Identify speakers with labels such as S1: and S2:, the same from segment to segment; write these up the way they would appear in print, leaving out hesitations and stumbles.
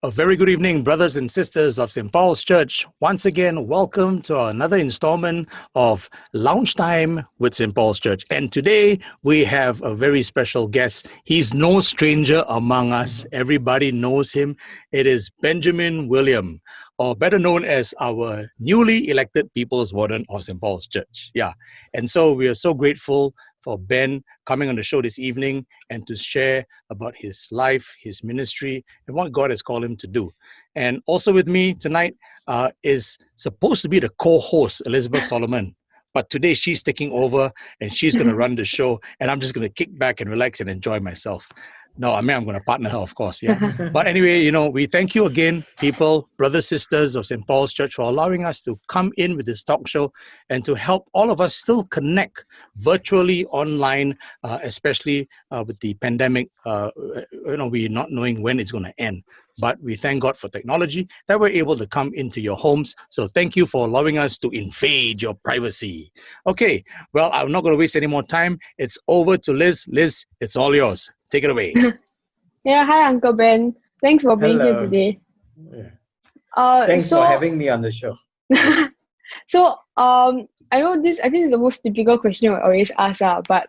S1: A very good evening, brothers and sisters of St. Paul's Church. Once again, welcome to another installment of Lounge Time with St. Paul's Church. And today we have a very special guest. He's no stranger among us. Everybody knows him. It is Benjamin William, or better known as our newly elected People's Warden of St. Paul's Church. Yeah. And so we are so grateful for Ben coming on the show this evening and to share about his life, his ministry, and what God has called him to do. And also with me tonight is supposed to be the co-host, Elizabeth Solomon. But today she's taking over and she's going to run the show. And I'm just going to kick back and relax and enjoy myself. No, I mean, I'm going to partner her, of course. Yeah. But anyway, we thank you again, people, brothers, sisters of St. Paul's Church, for allowing us to come in with this talk show and to help all of us still connect virtually online, especially with the pandemic, we're not knowing when it's going to end. But we thank God for technology that we're able to come into your homes. So thank you for allowing us to invade your privacy. Okay, well, I'm not going to waste any more time. It's over to Liz. Liz, it's all yours. Take it away.
S2: Yeah, hi Uncle Ben. Thanks for being here today.
S3: Yeah. Thanks for having me on the show.
S2: So I know this. I think it's the most typical question we always ask. But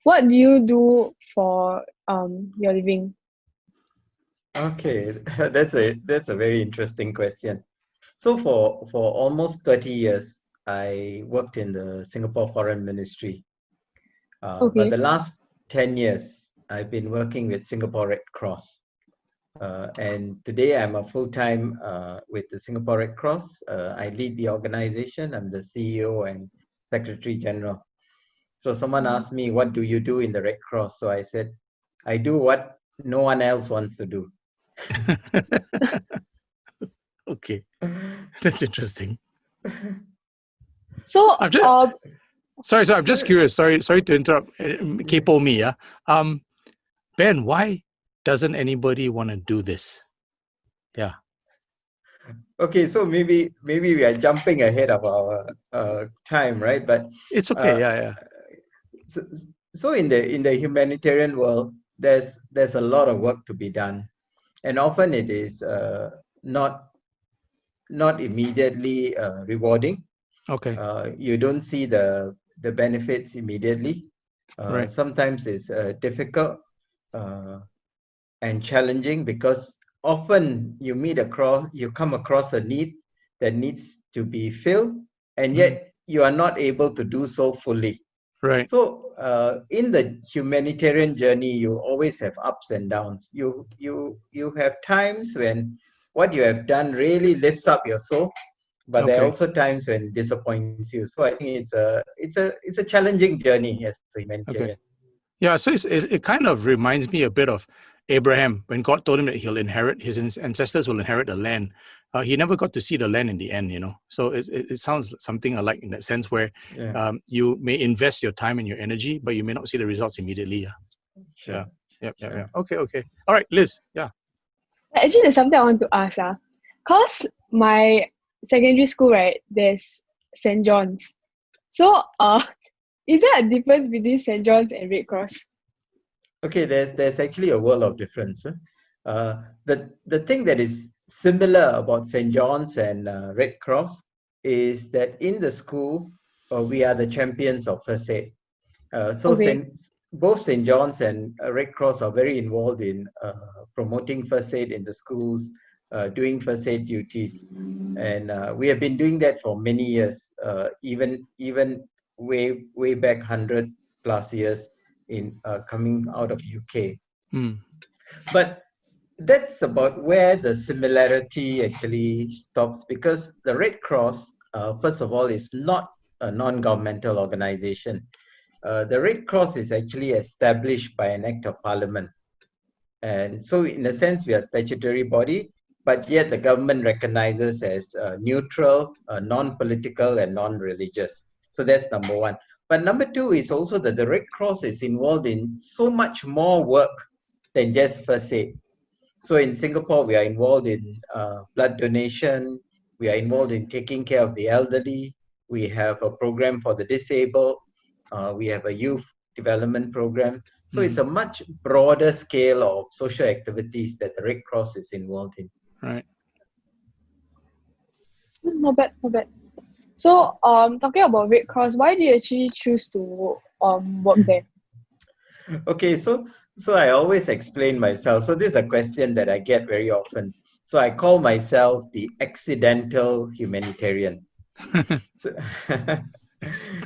S2: what do you do for your living?
S3: Okay, that's a very interesting question. So for almost 30 years, I worked in the Singapore Foreign Ministry. But the last 10 years, I've been working with Singapore Red Cross. And today I'm a full-time with the Singapore Red Cross. I lead the organization. I'm the CEO and Secretary General. So someone asked me, what do you do in the Red Cross? So I said, I do what no one else wants to do.
S1: Okay, that's interesting.
S2: So
S1: sorry, I'm just curious. Sorry to interrupt. Capo me, yeah. Ben, why doesn't anybody want to do this? Yeah.
S3: Okay, so maybe we are jumping ahead of our time, right? But
S1: it's okay. Yeah.
S3: So in the humanitarian world, there's a lot of work to be done, and often it is not immediately rewarding.
S1: Okay.
S3: You don't see the benefits immediately.
S1: Right.
S3: Sometimes it's difficult and challenging because often you come across a need that needs to be filled, and yet you are not able to do so fully.
S1: Right.
S3: So in the humanitarian journey, you always have ups and downs. You have times when what you have done really lifts up your soul, but there are also times when it disappoints you. So I think it's a challenging journey as a humanitarian.
S1: Okay. Yeah, so it kind of reminds me a bit of Abraham when God told him that he'll inherit, his ancestors will inherit the land. He never got to see the land in the end, So it sounds something alike in that sense where you may invest your time and your energy, but you may not see the results immediately. Yeah.
S3: Sure.
S1: Yeah. Okay. All right, Liz. Yeah.
S2: Actually, there's something I want to ask. Cause my secondary school, right, there's St. John's. So is there a difference between St. John's and Red Cross?
S3: Okay, there's actually a world of difference. The thing that is similar about St. John's and Red Cross is that in the school we are the champions of first aid. Both St. John's and Red Cross are very involved in promoting first aid in the schools, doing first aid duties, and we have been doing that for many years, even way back 100 plus years in coming out of UK. But that's about where the similarity actually stops, because the Red Cross, first of all, is not a non-governmental organization. The Red Cross is actually established by an act of parliament. And so in a sense, we are a statutory body, but yet the government recognizes as neutral, non-political, and non-religious. So that's number one. But number two is also that the Red Cross is involved in so much more work than just first aid. So in Singapore, we are involved in blood donation. We are involved in taking care of the elderly. We have a program for the disabled. We have a youth development program. So it's a much broader scale of social activities that the Red Cross is involved in.
S1: Right.
S2: Not bad, not bad. So, talking about Red Cross, why do you actually choose to work there?
S3: Okay, so I always explain myself. So this is a question that I get very often. So I call myself the accidental humanitarian. So,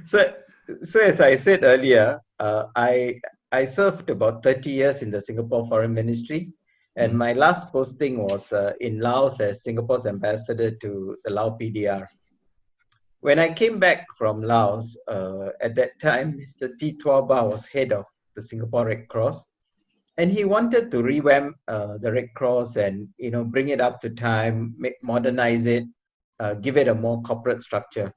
S3: so, so as I said earlier, I served about 30 years in the Singapore Foreign Ministry, and my last posting was in Laos as Singapore's ambassador to the Lao PDR. When I came back from Laos, at that time, Mr. T. Tua Ba was head of the Singapore Red Cross, and he wanted to revamp the Red Cross and bring it up to time, modernize it, give it a more corporate structure.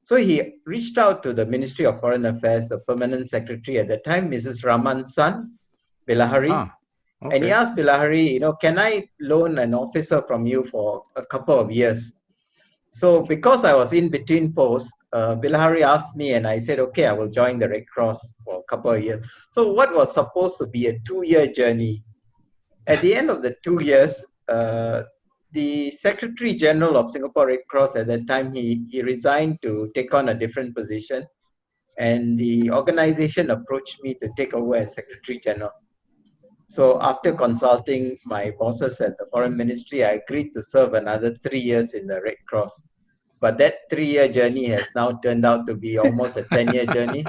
S3: So he reached out to the Ministry of Foreign Affairs, the permanent secretary at the time, Mrs. Raman's son, Bilahari.
S1: Okay.
S3: And he asked Bilahari, can I loan an officer from you for a couple of years? So because I was in between posts, Bilahari asked me and I said, okay, I will join the Red Cross for a couple of years. So what was supposed to be a 2-year journey, at the end of the 2 years, the Secretary General of Singapore Red Cross at that time, he resigned to take on a different position. And the organization approached me to take over as Secretary General. So after consulting my bosses at the Foreign Ministry, I agreed to serve another 3 years in the Red Cross. But that 3-year journey has now turned out to be almost a 10-year journey.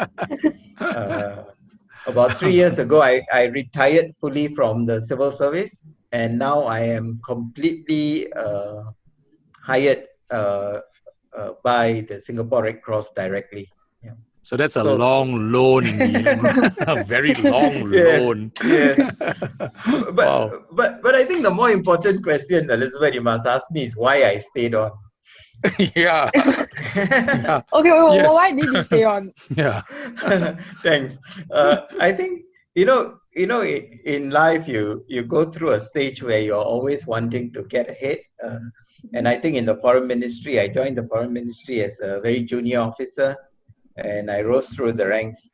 S3: About 3 years ago, I retired fully from the civil service, and now I am completely hired by the Singapore Red Cross directly. Yeah.
S1: So that's a long loan indeed. A very long loan.
S3: Yes.
S1: Wow.
S3: But I think the more important question, Elizabeth, you must ask me is why I stayed on.
S1: Yeah. Yeah.
S2: Okay, well,
S1: Yes.
S2: why did you stay on?
S1: Yeah.
S3: Thanks. I think in life you go through a stage where you're always wanting to get ahead. And I think in the Foreign Ministry, I joined the Foreign Ministry as a very junior officer, and I rose through the ranks.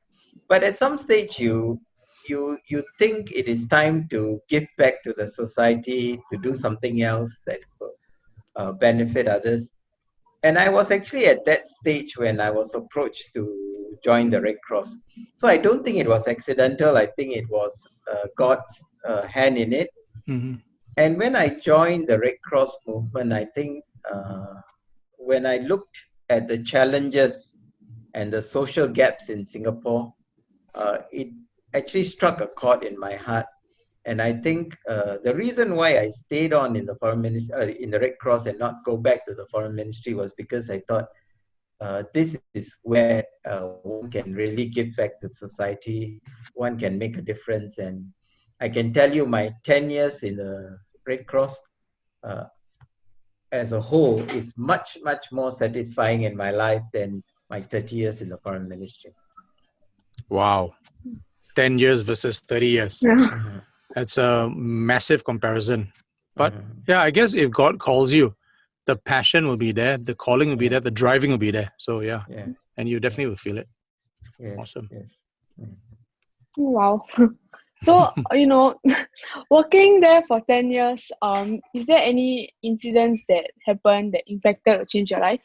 S3: But at some stage, you think it is time to give back to the society, to do something else that will benefit others. And I was actually at that stage when I was approached to join the Red Cross. So I don't think it was accidental. I think it was God's hand in it.
S1: Mm-hmm.
S3: And when I joined the Red Cross movement, I think when I looked at the challenges and the social gaps in Singapore, it actually struck a chord in my heart. And I think the reason why I stayed on in the Foreign Ministry, in the Red Cross, and not go back to the Foreign Ministry was because I thought this is where one can really give back to society, one can make a difference. And I can tell you my 10 years in the Red Cross as a whole is much, much more satisfying in my life than my 30 years in the Foreign Ministry.
S1: Wow. 10 years versus 30 years.
S2: Yeah.
S1: That's a massive comparison. But yeah, I guess if God calls you, the passion will be there, the calling will be there, the driving will be there. So yeah. And you definitely will feel it.
S3: Yes.
S1: Awesome.
S3: Yes.
S2: Wow. So, working there for 10 years, is there any incidents that happened that impacted or changed your life?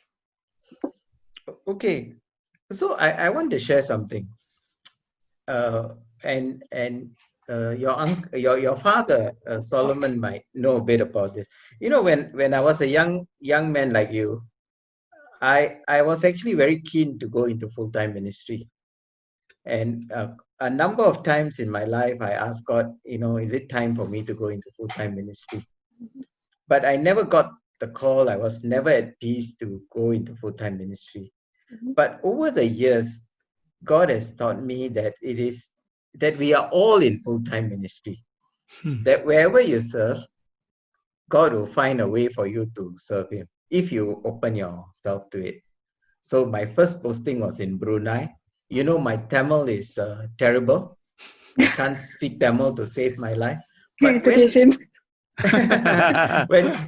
S3: Okay. So I want to share something. Your father Solomon might know a bit about this. When I was a young man like you, I was actually very keen to go into full-time ministry, and a number of times in my life I asked God, is it time for me to go into full-time ministry? But I never got the call. I was never at peace to go into full-time ministry. But over the years, God has taught me that that we are all in full-time ministry. That wherever you serve, God will find a way for you to serve Him if you open yourself to it. So my first posting was in Brunei. My Tamil is terrible. I can't speak Tamil to save my life. But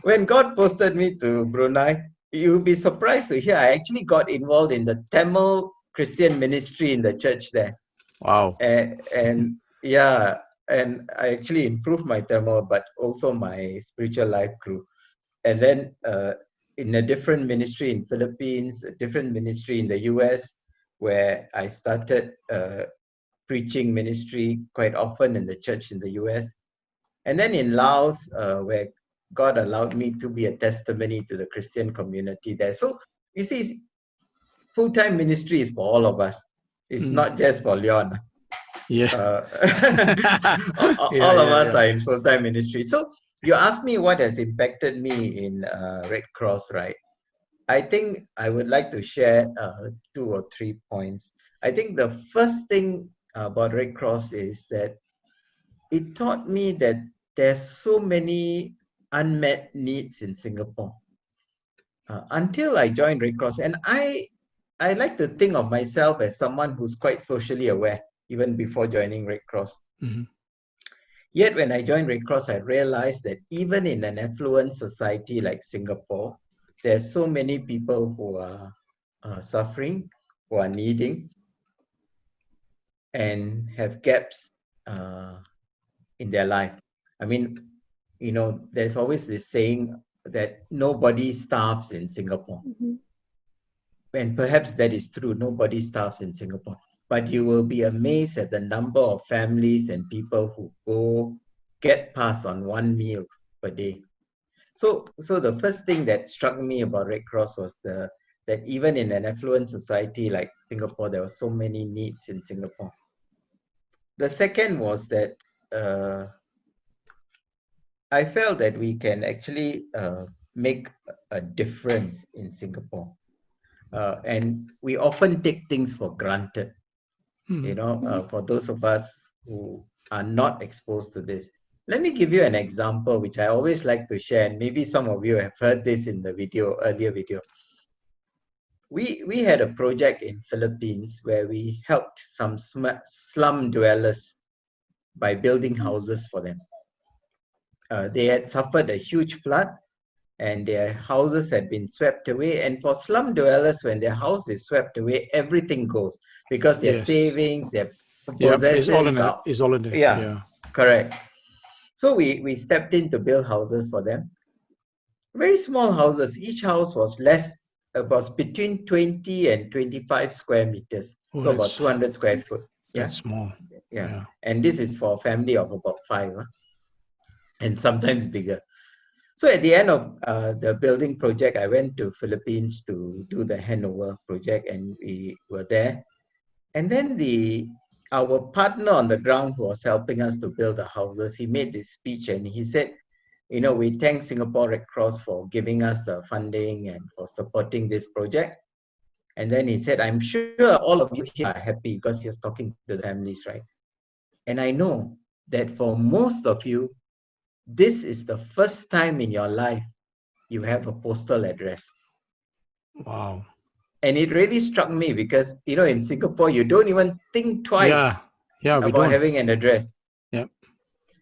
S3: when God posted me to Brunei, you'll be surprised to hear I actually got involved in the Tamil Christian ministry in the church there.
S1: Wow.
S3: And yeah, and I actually improved my Tamil, but also my spiritual life grew. And then in a different ministry in Philippines, a different ministry in the US, where I started preaching ministry quite often in the church in the US. And then in Laos, where God allowed me to be a testimony to the Christian community there. So you see, full-time ministry is for all of us. It's
S1: Mm.
S3: not just for Leon.
S1: Yeah.
S3: All of us are in full-time ministry. So you asked me what has impacted me in Red Cross, right? I think I would like to share 2 or 3 points. I think the first thing about Red Cross is that it taught me that there's so many unmet needs in Singapore. Until I joined Red Cross, and I like to think of myself as someone who's quite socially aware, even before joining Red Cross.
S1: Mm-hmm.
S3: Yet when I joined Red Cross, I realized that even in an affluent society like Singapore, there's so many people who are suffering, who are needing, and have gaps in their life. I mean, you know, there's always this saying that nobody starves in Singapore.
S2: Mhm.
S3: And perhaps that is true, nobody starves in Singapore. But you will be amazed at the number of families and people who get past on one meal per day. So the first thing that struck me about Red Cross was that even in an affluent society like Singapore, there were so many needs in Singapore. The second was that I felt that we can actually make a difference in Singapore. And we often take things for granted.
S1: Mm-hmm.
S3: You know, for those of us who are not exposed to this. Let me give you an example, which I always like to share, and maybe some of you have heard this in the earlier video. We had a project in Philippines where we helped some slum dwellers by building houses for them. They had suffered a huge flood, and their houses had been swept away. And for slum dwellers, when their house is swept away, everything goes because their savings, their possessions are.
S1: It's all in there.
S3: Yeah, correct. So we stepped in to build houses for them. Very small houses. Each house was between 20 and 25 square meters.
S1: Oh,
S3: so about 200 square foot. Yeah.
S1: That's small.
S3: Yeah. And this is for a family of about 5, and sometimes bigger. So at the end of the building project, I went to Philippines to do the handover project, and we were there. And then our partner on the ground who was helping us to build the houses, he made this speech and he said, you know, we thank Singapore Red Cross for giving us the funding and for supporting this project. And then he said, I'm sure all of you here are happy because he was talking to the families, right? And I know that for most of you, this is the first time in your life you have a postal address.
S1: Wow.
S3: And it really struck me because, you know, in Singapore, you don't even think twice about having an address.
S1: Yeah.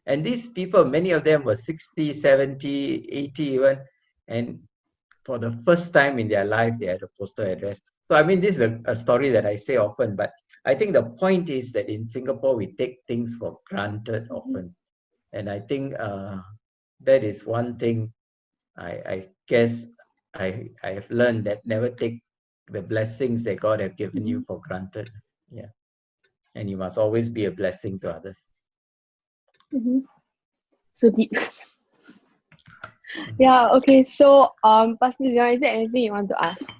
S3: And these people, many of them were 60, 70, 80 even. And for the first time in their life, they had a postal address. So, I mean, this is a story that I say often, but I think the point is that in Singapore, we take things for granted often. And I think that is one thing I guess I have learned, that never take the blessings that God have given you for granted. Yeah. And you must always be a blessing to others.
S2: Mm-hmm. So deep. Yeah, okay. So, Pastor Leon, is there anything you want to ask?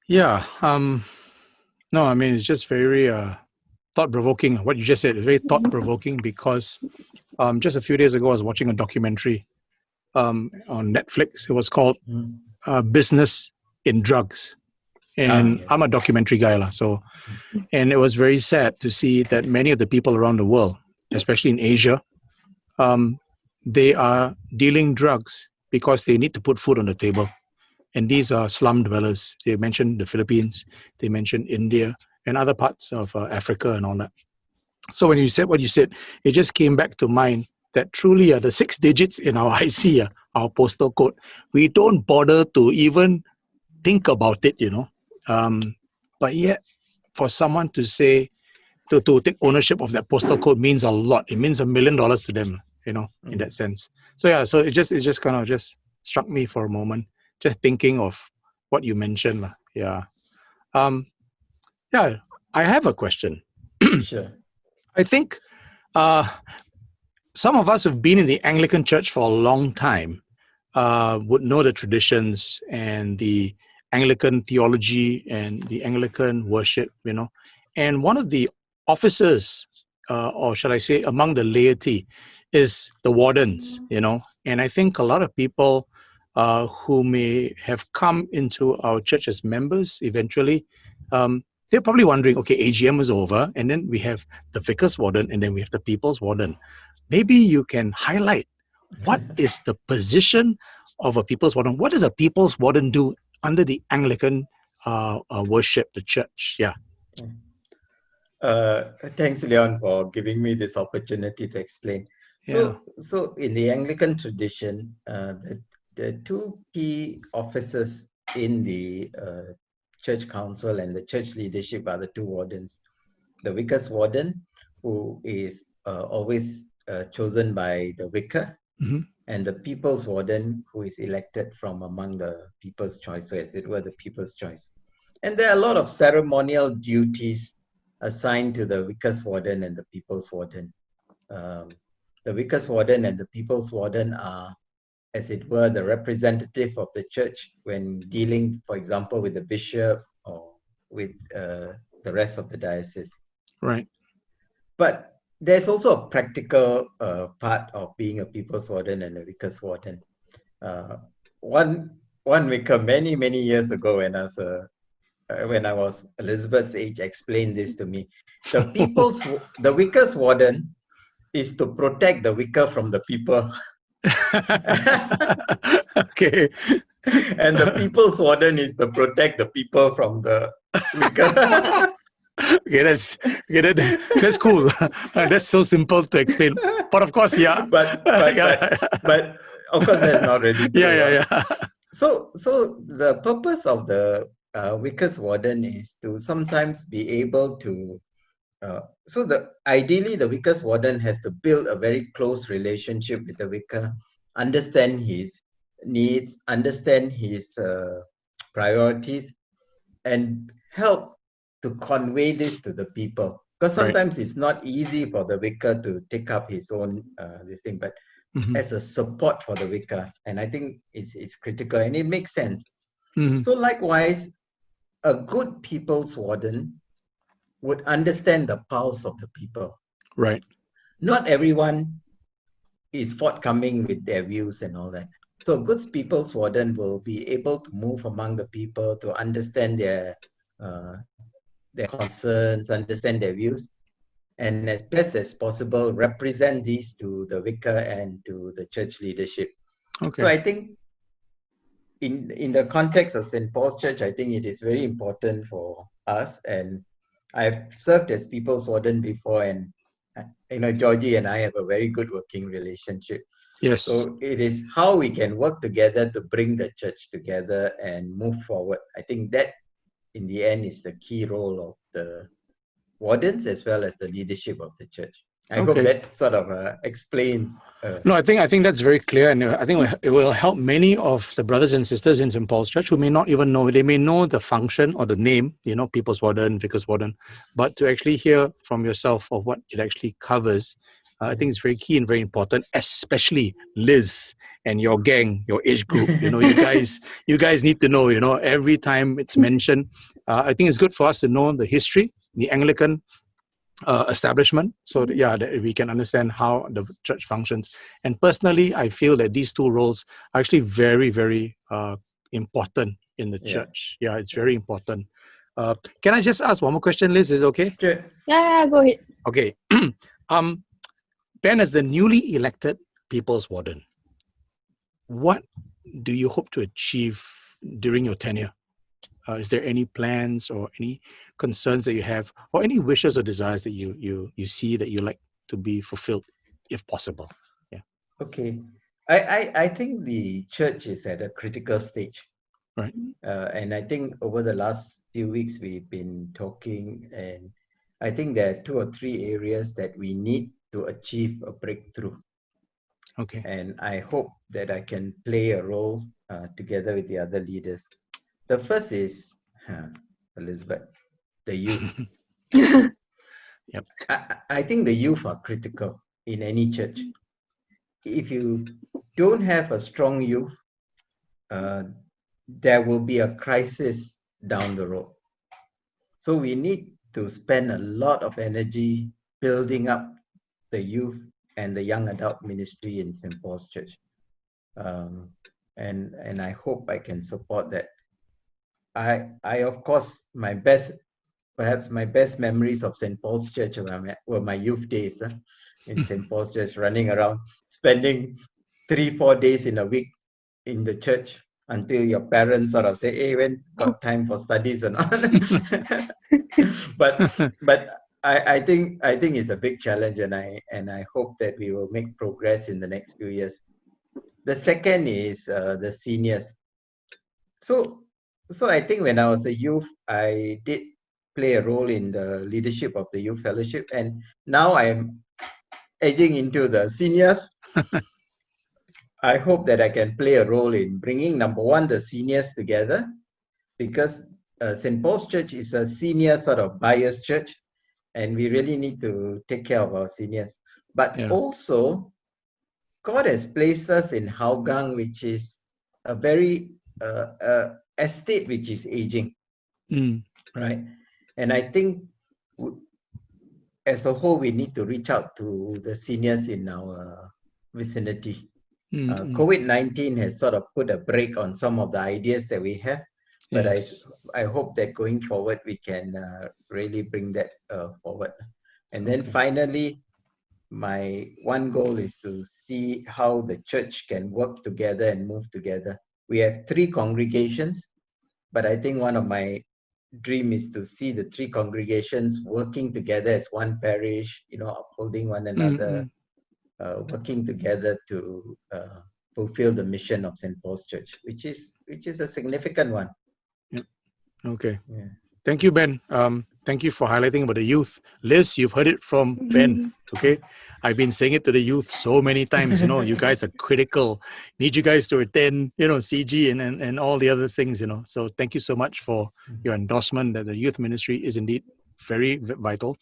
S1: Yeah. No, I mean, it's just very thought-provoking. What you just said is very thought-provoking because just a few days ago, I was watching a documentary on Netflix. It was called Business in Drugs. And I'm a documentary guy. And it was very sad to see that many of the people around the world, especially in Asia, they are dealing drugs because they need to put food on the table. And these are slum dwellers. They mentioned the Philippines, they mentioned India, and other parts of Africa and all that. So when you said what you said, it just came back to mind that truly the 6 digits in our IC, our postal code, we don't bother to even think about it, you know. But yet, for someone to say, to take ownership of that postal code means a lot. It means $1 million to them, in that sense. So yeah, so it just kind of just struck me for a moment, just thinking of what you mentioned. Yeah. Yeah, I have a question.
S3: Sure.
S1: I think some of us who've been in the Anglican Church for a long time would know the traditions and the Anglican theology and the Anglican worship, And one of the officers, or shall I say, among the laity, is the wardens, And I think a lot of people who may have come into our church as members eventually, they're probably wondering, okay, AGM is over, and then we have the vicar's warden, and then we have the people's warden. Maybe you can highlight what is the position of a people's warden? What does a people's warden do under the Anglican worship, the church? Yeah.
S3: Thanks, Leon, for giving me this opportunity to explain. So in the Anglican tradition, the two key officers in the church council and the church leadership are the two wardens. The vicar's warden, who is always chosen by the vicar, and the people's warden, who is elected from among the people's choice, so as it were the people's choice. And there are a lot of ceremonial duties assigned to the vicar's warden and the people's warden. The vicar's warden and the people's warden are, as it were, the representative of the church when dealing, for example, with the bishop or with the rest of the diocese.
S1: Right.
S3: But there's also a practical part of being a people's warden and a vicar's warden. One vicar many years ago, when I was Elizabeth's age, explained this to me. The vicar's warden is to protect the vicar from the people.
S1: Okay.
S3: And the people's warden is to protect the people from the vicar.
S1: Okay, that's cool. That's so simple to explain. But of course, yeah.
S3: But of course, that's not really true.
S1: Yeah.
S3: So the purpose of the vicar's warden is to sometimes be able to. Ideally, the vicar's warden has to build a very close relationship with the vicar, understand his needs, understand his priorities, and help to convey this to the people. Because sometimes it's not easy for the vicar to take up his own this thing, but as a support for the vicar, and I think it's critical and it makes sense. So likewise, a good people's warden would understand the pulse of the people.
S1: Right.
S3: Not everyone is forthcoming with their views and all that. So a good people's warden will be able to move among the people to understand their concerns, understand their views, and as best as possible represent these to the vicar and to the church leadership. Okay. So I think in the context of St. Paul's Church, I think it is very important for us, and I've served as people's warden before, and Georgie and I have a very good working relationship.
S1: Yes.
S3: So it is how we can work together to bring the church together and move forward. I think that in the end is the key role of the wardens as well as the leadership of the church. I hope that sort of explains.
S1: No, I think that's very clear, and I think it will help many of the brothers and sisters in St. Paul's Church who may not even know. They may know the function or the name, people's warden, vicar's warden, but to actually hear from yourself of what it actually covers, I think it's very key and very important, especially Liz and your gang, your age group. You guys need to know. Every time it's mentioned, I think it's good for us to know the history, the Anglican establishment, so that we can understand how the church functions. And personally, I feel that these two roles are actually very, very important in the church. Yeah, it's very important. Can I just ask one more question, Liz? Is it okay?
S3: Sure.
S2: Yeah, go ahead.
S1: Okay. Ben, as the newly elected people's warden, what do you hope to achieve during your tenure? Is there any plans or any concerns that you have, or any wishes or desires that you see that you like to be fulfilled, if possible? Yeah.
S3: Okay. I think the church is at a critical stage.
S1: Right.
S3: And I think over the last few weeks, we've been talking, and I think there are 2 or 3 areas that we need to achieve a breakthrough.
S1: Okay.
S3: And I hope that I can play a role together with the other leaders. The first is, Elizabeth, the youth.
S1: Yep.
S3: I think the youth are critical in any church. If you don't have a strong youth, there will be a crisis down the road. So we need to spend a lot of energy building up the youth and the young adult ministry in St. Paul's Church. And I hope I can support that. I of course, perhaps my best memories of St. Paul's Church were my youth days in St. Paul's Church, running around, spending 3-4 days in a week in the church until your parents sort of say, "Hey, when got time for studies or not?" but I think it's a big challenge, and I hope that we will make progress in the next few years. The second is the seniors. So I think when I was a youth, I did play a role in the leadership of the youth fellowship, and now I am edging into the seniors. I hope that I can play a role in bringing, number one, the seniors together, because St. Paul's Church is a senior sort of biased church, and we really need to take care of our seniors. But also, God has placed us in Hougang, which is a very estate which is aging, right? And I think as a whole, we need to reach out to the seniors in our vicinity. COVID-19 has sort of put a break on some of the ideas that we have, but I hope that going forward, we can really bring that forward. And then finally, my one goal is to see how the church can work together and move together. We have 3 congregations, but I think one of my dream is to see the 3 congregations working together as one parish, upholding one another, working together to fulfill the mission of St. Paul's Church, which is a significant one.
S1: Okay.
S3: Yeah.
S1: Thank you, Ben. Thank you for highlighting about the youth. Liz, you've heard it from Ben. Okay. I've been saying it to the youth so many times. You guys are critical. Need you guys to attend, CG and all the other things, So thank you so much for your endorsement that the youth ministry is indeed very vital.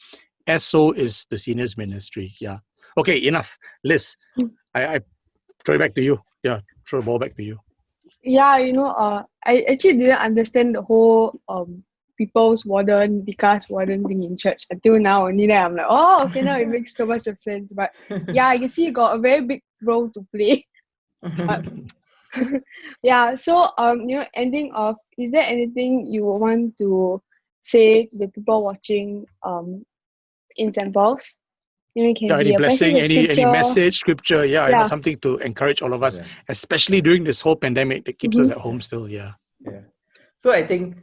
S1: As so is the seniors ministry. Yeah. Okay, enough. Liz, I throw it back to you. Yeah, throw the ball back to you.
S2: Yeah, I actually didn't understand the whole people's warden, Vikas warden thing in church until now. Only then I'm like, oh, okay, now it makes so much of sense. But yeah, I can see you got a very big role to play. But, yeah, so ending off, is there anything you want to say to the people watching in St. Paul's? It can be
S1: any
S2: a
S1: blessing,
S2: passage of
S1: any message, scripture, something to encourage all of us, especially during this whole pandemic that keeps us at home still. Yeah.
S3: So I think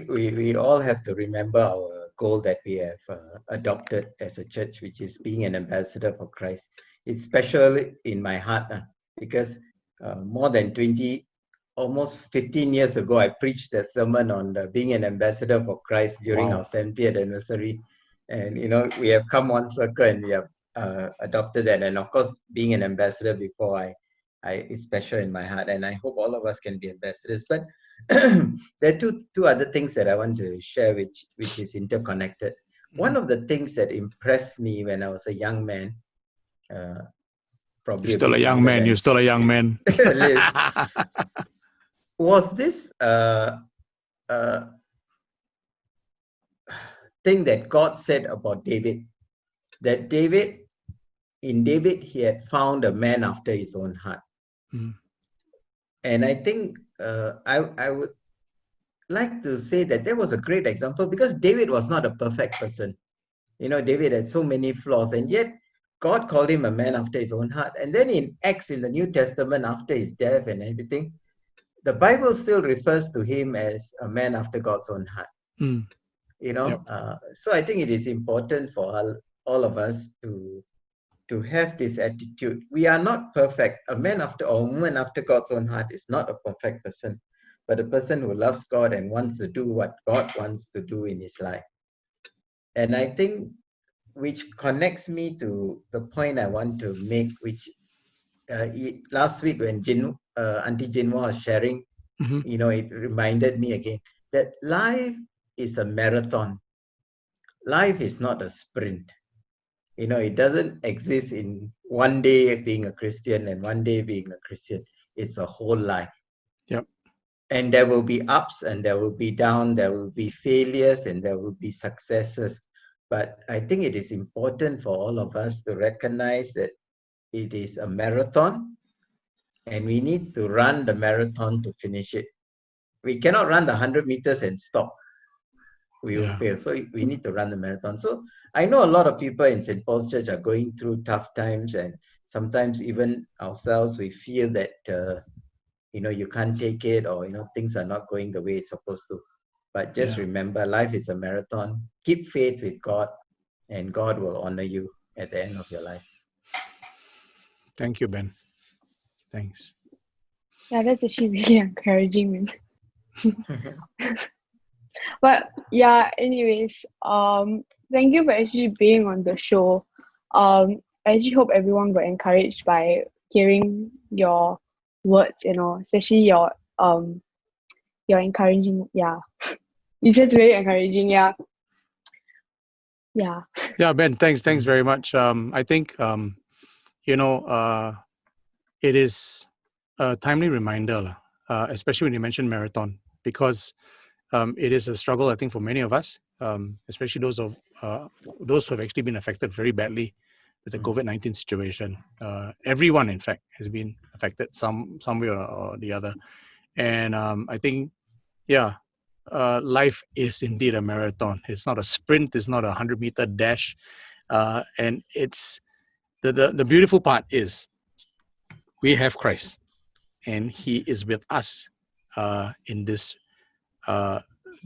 S3: we all have to remember our goal that we have adopted as a church, which is being an ambassador for Christ. It's special in my heart because more than 20, almost 15 years ago, I preached that sermon on being an ambassador for Christ during our 70th anniversary. And, we have come one circle and we have adopted that. And of course, being an ambassador before it's special in my heart. And I hope all of us can be ambassadors. But there are two other things that I want to share, which is interconnected. One of the things that impressed me when I was a young man, probably
S1: You're still a young man. You're still a young man.
S3: Was this thing that God said about David, that in David, he had found a man after his own heart. And I think I would like to say that was a great example, because David was not a perfect person. David had so many flaws, and yet God called him a man after his own heart. And then in Acts, in the New Testament, after his death and everything, the Bible still refers to him as a man after God's own heart. So I think it is important for all of us to have this attitude. We are not perfect. A man or a woman after God's own heart is not a perfect person. but a person who loves God and wants to do what God wants to do in his life. And I think which connects me to the point I want to make, which last week when Auntie Jinwa was sharing,
S1: Mhm.
S3: it reminded me again that life is a marathon. Life is not a sprint. It doesn't exist in one day being a Christian and one day being a Christian. It's a whole life.
S1: Yep.
S3: And there will be ups and there will be downs, there will be failures and there will be successes. But I think it is important for all of us to recognize that it is a marathon and we need to run the marathon to finish it. We cannot run the 100 meters and stop. We will fail. So we need to run the marathon. So I know a lot of people in St. Paul's Church are going through tough times, and sometimes even ourselves, we feel that, you can't take it, or, things are not going the way it's supposed to. But just remember, life is a marathon. Keep faith with God, and God will honor you at the end of your life.
S1: Thank you, Ben. Thanks.
S2: Yeah, that's actually really encouraging, man. But yeah, anyways, thank you for actually being on the show. I actually hope everyone got encouraged by hearing your words, especially your encouraging, it's just very encouraging, yeah.
S1: Yeah, Ben, thanks very much. I think it is a timely reminder, especially when you mentioned marathon, because it is a struggle, I think, for many of us, especially those who have actually been affected very badly with the COVID-19 situation. Everyone, in fact, has been affected some way or the other. And I think, life is indeed a marathon. It's not a sprint. It's not a 100-meter dash. And it's the beautiful part is we have Christ, and He is with us in this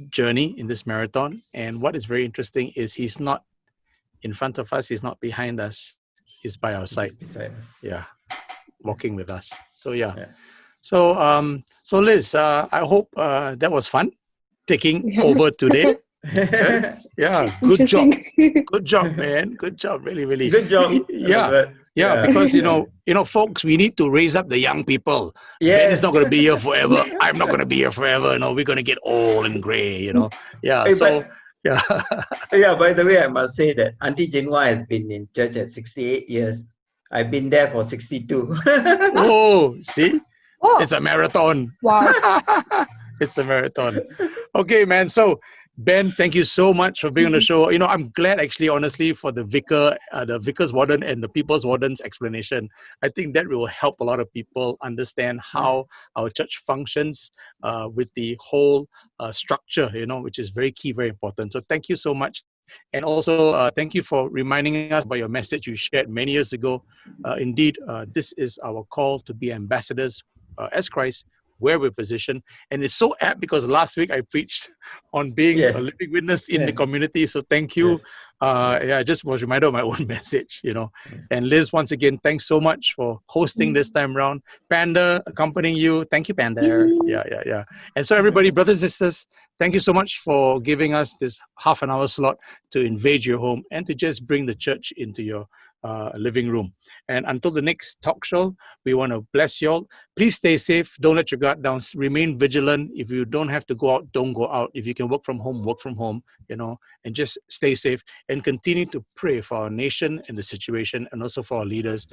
S1: journey, in this marathon. And what is very interesting is He's not in front of us. He's not behind us. He's by our side.
S3: Beside us.
S1: Yeah, walking with us. So So Liz, I hope that was fun taking over today. Yeah, good job. Good job, man. Good job. Really, really.
S3: Good job.
S1: Yeah, because folks, we need to raise up the young people.
S3: Yes.
S1: Ben is not going to be here forever. I'm not going to be here forever. We're going to get old and gray. Yeah.
S3: Hey,
S1: so yeah.
S3: Yeah. By the way, I must say that Auntie Jinwa has been in church at 68 years. I've been there for 62.
S1: Oh, see, it's a marathon.
S2: Wow.
S1: It's a marathon. Okay, man. So, Ben, thank you so much for being on the show. I'm glad, actually, honestly, for the vicar's warden and the people's warden's explanation. I think that will help a lot of people understand how our church functions with the whole structure, which is very key, very important. So thank you so much. And also, thank you for reminding us about your message you shared many years ago. Indeed, this is our call to be ambassadors as Christ, where we're positioned. And it's so apt because last week I preached on being a living witness in the community. So thank you. I just was reminded of my own message, And Liz, once again, thanks so much for hosting this time around. Panda accompanying you. Thank you, Panda. Yeah. And so everybody, brothers and sisters, thank you so much for giving us this half an hour slot to invade your home and to just bring the church into your living room. And until the next talk show, we want to bless you all. Please stay safe. Don't let your guard down. Remain vigilant. If you don't have to go out, don't go out. If you can work from home, work from home, and just stay safe and continue to pray for our nation and the situation, and also for our leaders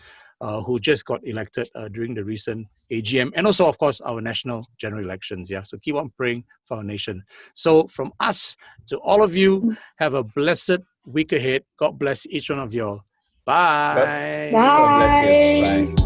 S1: who just got elected during the recent AGM, and also, of course, our national general elections. Yeah, so keep on praying for our nation. So from us to all of you, have a blessed week ahead. God bless each one of you all. Bye.
S3: God bless you. Bye.